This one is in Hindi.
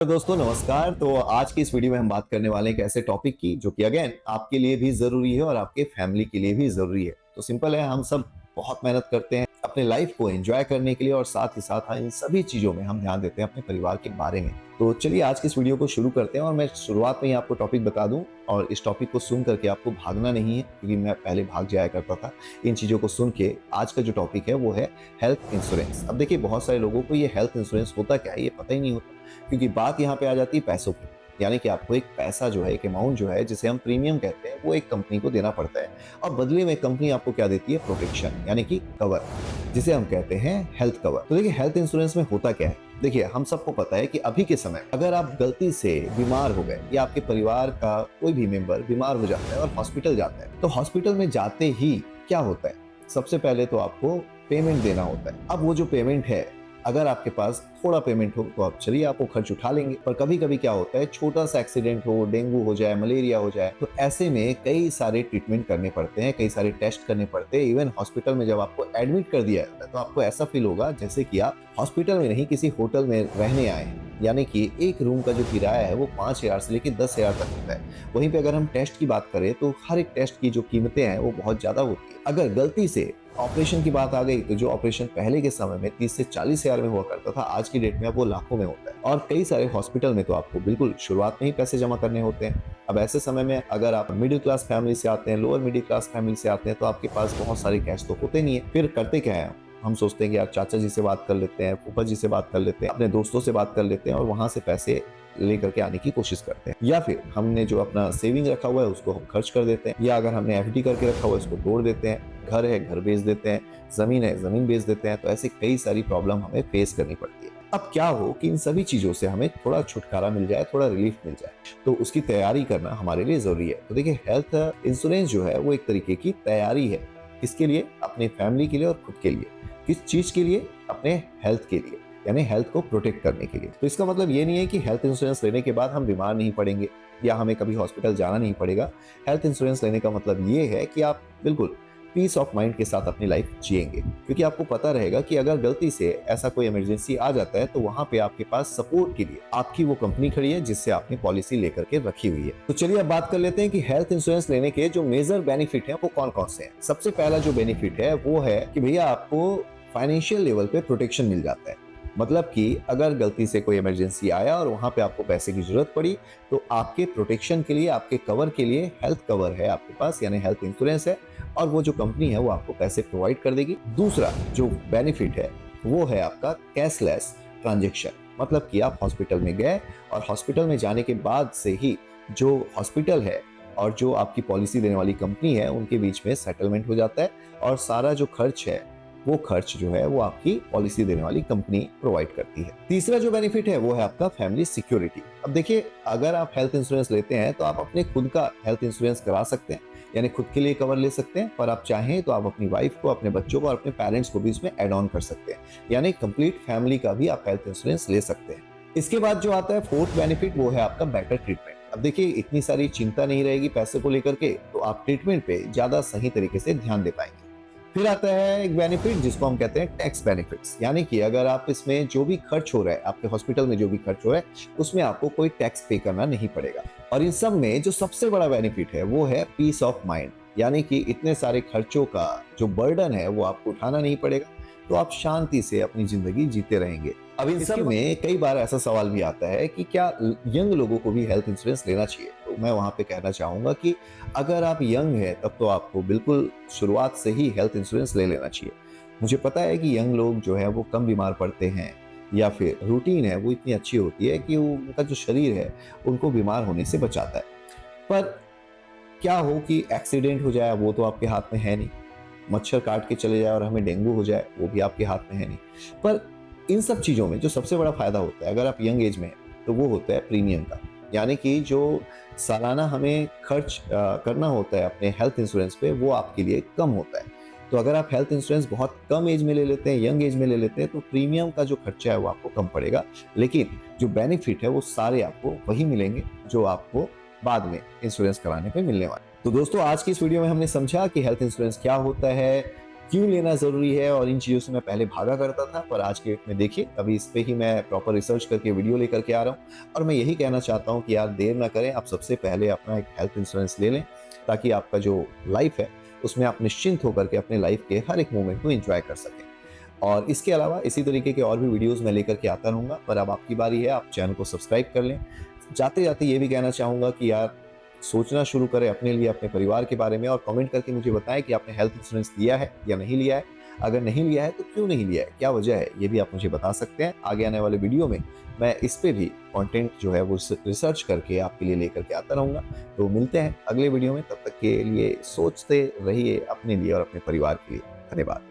तो दोस्तों नमस्कार। तो आज की इस वीडियो में हम बात करने वाले हैं एक ऐसे टॉपिक की जो कि अगेन आपके लिए भी जरूरी है और आपके फैमिली के लिए भी जरूरी है। तो सिंपल है, हम सब बहुत मेहनत करते हैं अपने लाइफ को एंजॉय करने के लिए और साथ ही साथ इन सभी चीजों में हम ध्यान देते हैं अपने परिवार के बारे में। तो चलिए आज की इस वीडियो को शुरू करते हैं और मैं शुरुआत में ही आपको टॉपिक बता दूं और इस टॉपिक को सुन करके आपको भागना नहीं है, क्योंकि मैं पहले भाग जाया करता था इन चीजों को सुन के। आज का जो टॉपिक है वो है हेल्थ इंश्योरेंस। अब देखिए, बहुत सारे लोगों को ये हेल्थ इंश्योरेंस होता क्या है ये पता ही नहीं होता, क्योंकि बात यहाँ पे आ जाती है पैसों की। यानी कि आपको एक पैसा जो है, एक अमाउंट जो है जिसे हम प्रीमियम कहते हैं, वो एक कंपनी को देना पड़ता है और बदले में कंपनी आपको क्या देती है? प्रोटेक्शन, यानी कि कवर, जिसे हम कहते हैं हेल्थ कवर। तो देखिए, हेल्थ इंश्योरेंस में होता क्या है? देखिए, हम सबको पता है कि अभी के समय अगर आप गलती से बीमार हो गए या आपके परिवार का कोई भी मेंबर बीमार हो जाता है और हॉस्पिटल जाता है, तो हॉस्पिटल में जाते ही क्या होता है? सबसे पहले तो आपको पेमेंट देना होता है। अब वो जो पेमेंट है, अगर आपके पास थोड़ा पेमेंट हो तो आप चलिए आपको खर्च उठा लेंगे, पर कभी कभी क्या होता है, छोटा सा एक्सीडेंट हो, डेंगू हो जाए, मलेरिया हो जाए, तो ऐसे में कई सारे ट्रीटमेंट करने पड़ते हैं, कई सारे टेस्ट करने पड़ते हैं। इवन हॉस्पिटल में जब आपको एडमिट कर दिया जाता है तो आपको ऐसा फील होगा जैसे कि आप हॉस्पिटल में नहीं किसी होटल में रहने आए हैं। यानी कि एक रूम का जो किराया है वो 5,000 से लेकर 10,000 तक होता है। वहीं पे अगर हम टेस्ट की बात करें तो हर एक टेस्ट की जो कीमतें हैं वो बहुत ज्यादा होती है। अगर गलती से ऑपरेशन की बात आ गई तो जो ऑपरेशन पहले के समय में 30 से 40,000 में हुआ करता था, आज की डेट में अब वो लाखों में होता है। और कई सारे हॉस्पिटल में तो आपको बिल्कुल शुरुआत में ही पैसे जमा करने होते हैं। अब ऐसे समय में अगर आप मिडिल क्लास फैमिली से आते हैं, लोअर मिडिल क्लास फैमिली से आते हैं, तो आपके पास बहुत सारे कैश तो होते नहीं है। फिर करते क्या है, हम सोचते हैं कि यार चाचा जी से बात कर लेते हैं, फूफा जी से बात कर लेते हैं, अपने दोस्तों से बात कर लेते हैं और वहां से पैसे लेकर के आने की कोशिश करते हैं। या फिर हमने जो अपना सेविंग रखा हुआ है उसको हम खर्च कर देते हैं, या अगर हमने एफडी करके रखा हुआ है उसको तोड़ देते हैं। घर है घर बेच देते हैं, जमीन है जमीन बेच देते हैं। तो ऐसे कई सारी प्रॉब्लम हमें फेस करनी पड़ती है। अब क्या हो कि इन सभी चीजों से हमें थोड़ा छुटकारा मिल जाए, थोड़ा रिलीफ मिल जाए, तो उसकी तैयारी करना हमारे लिए जरूरी है। तो देखिए, हेल्थ इंश्योरेंस जो है वो एक तरीके की तैयारी है। किसके लिए? अपने फैमिली के लिए और खुद के लिए। किस चीज के लिए? अपने हेल्थ के लिए, यानी हेल्थ को प्रोटेक्ट करने के लिए। तो इसका मतलब ये नहीं है कि हेल्थ इंश्योरेंस लेने के बाद हम बीमार नहीं पड़ेंगे या हमें कभी हॉस्पिटल जाना नहीं पड़ेगा। हेल्थ इंश्योरेंस लेने का मतलब ये है कि आप बिल्कुल पीस ऑफ माइंड के साथ अपनी लाइफ जिएंगे, क्योंकि आपको पता रहेगा कि अगर गलती से ऐसा कोई इमरजेंसी आ जाता है तो वहां पे आपके पास सपोर्ट के लिए आपकी वो कंपनी खड़ी है जिससे आपने पॉलिसी लेकर के रखी हुई है। तो चलिए अब बात कर लेते हैं कि हेल्थ इंश्योरेंस लेने के जो मेजर बेनिफिट है वो कौन कौन से हैं। सबसे पहला जो बेनिफिट है वो है कि भैया आपको फाइनेंशियल लेवल पे प्रोटेक्शन मिल जाता है। मतलब कि अगर गलती से कोई इमरजेंसी आया और वहां पे आपको पैसे की जरूरत पड़ी, तो आपके प्रोटेक्शन के लिए, आपके कवर के लिए हेल्थ कवर है आपके पास, यानी हेल्थ इंश्योरेंस है, और वो जो कंपनी है वो आपको पैसे प्रोवाइड कर देगी। दूसरा जो बेनिफिट है वो है आपका कैशलेस ट्रांजेक्शन। मतलब कि आप हॉस्पिटल में गए और हॉस्पिटल में जाने के बाद से ही जो हॉस्पिटल है और जो आपकी पॉलिसी देने वाली कंपनी है उनके बीच में सेटलमेंट हो जाता है और सारा जो खर्च है वो खर्च जो है वो आपकी पॉलिसी देने वाली कंपनी प्रोवाइड करती है। तीसरा जो बेनिफिट है वो है आपका फैमिली सिक्योरिटी। अब देखिए, अगर आप हेल्थ इंश्योरेंस लेते हैं तो आप अपने खुद का हेल्थ इंश्योरेंस करा सकते हैं, यानी खुद के लिए कवर ले सकते हैं, पर आप चाहें तो आप अपनी वाइफ को, अपने बच्चों को और अपने पेरेंट्स को भी इसमें एड ऑन कर सकते हैं, यानी कंप्लीट फैमिली का भी आप हेल्थ इंश्योरेंस ले सकते हैं। इसके बाद जो आता है फोर्थ बेनिफिट, वो है आपका बेटर ट्रीटमेंट। अब देखिए, इतनी सारी चिंता नहीं रहेगी पैसे को लेकर के, तो आप ट्रीटमेंट पे ज्यादा सही तरीके से ध्यान दे पाएंगे। फिर आता है एक बेनिफिट जिसको हम कहते हैं टैक्स बेनिफिट्स, यानी कि अगर आप इसमें जो भी खर्च हो रहा है, आपके हॉस्पिटल में जो भी खर्च हो रहा है, उसमें आपको कोई टैक्स पे करना नहीं पड़ेगा। और इन सब में जो सबसे बड़ा बेनिफिट है वो है पीस ऑफ माइंड, यानी कि इतने सारे खर्चों का जो बर्डन है वो आपको उठाना नहीं पड़ेगा, तो आप शांति से अपनी जिंदगी जीते रहेंगे। अब इन सब में कई बार ऐसा सवाल भी आता है कि क्या यंग लोगों को भी हेल्थ इंश्योरेंस लेना चाहिए? तो मैं वहां पे कहना चाहूंगा कि अगर आप यंग है तब तो आपको बिल्कुल शुरुआत से ही हेल्थ इंश्योरेंस ले लेना चाहिए। मुझे पता है कि यंग लोग जो है वो कम बीमार पड़ते हैं, या फिर रूटीन है वो इतनी अच्छी होती है कि उनका जो शरीर है उनको बीमार होने से बचाता है। पर क्या हो कि एक्सीडेंट हो जाए, वो तो आपके हाथ में है नहीं। मच्छर काट के चले जाए और हमें डेंगू हो जाए, वो भी आपके हाथ में है नहीं। पर इन सब चीजों में जो सबसे बड़ा फायदा होता है अगर आप यंग एज में हैं, तो वो होता है प्रीमियम का। यानी कि जो सालाना हमें खर्च करना होता है अपने हेल्थ इंश्योरेंस पे, वो आपके लिए कम होता है। तो अगर आप हेल्थ इंश्योरेंस बहुत कम एज में ले लेते हैं, यंग एज में ले लेते हैं, तो प्रीमियम का जो खर्चा है वो आपको कम पड़ेगा, लेकिन जो बेनिफिट है वो सारे आपको वही मिलेंगे जो आपको बाद में इंश्योरेंस कराने पे मिलने वाले। तो दोस्तों, आज की इस वीडियो में हमने समझा कि हेल्थ इंश्योरेंस क्या होता है, क्यों लेना ज़रूरी है, और इन चीज़ों से मैं पहले भागा करता था, पर आज के डेट में देखिए अभी इस पे ही मैं प्रॉपर रिसर्च करके वीडियो लेकर के आ रहा हूँ। और मैं यही कहना चाहता हूँ कि यार देर ना करें, आप सबसे पहले अपना एक हेल्थ इंश्योरेंस ले लें, ताकि आपका जो लाइफ है उसमें आप निश्चिंत होकर के अपने लाइफ के हर एक मोमेंट को एंजॉय कर सकें। और इसके अलावा इसी तरीके के और भी वीडियोस मैं लेकर के आता रहूँगा, पर अब आपकी बारी है, आप चैनल को सब्सक्राइब कर लें। जाते-जाते ये भी कहना चाहूँगा कि यार सोचना शुरू करें अपने लिए, अपने परिवार के बारे में, और कमेंट करके मुझे बताएं कि आपने हेल्थ इंश्योरेंस लिया है या नहीं लिया है। अगर नहीं लिया है तो क्यों नहीं लिया है, क्या वजह है, ये भी आप मुझे बता सकते हैं। आगे आने वाले वीडियो में मैं इस पे भी कंटेंट जो है वो रिसर्च करके आपके लिए लेकर के आता रहूँगा। तो मिलते हैं अगले वीडियो में, तब तक के लिए सोचते रहिए अपने लिए और अपने परिवार के लिए। धन्यवाद।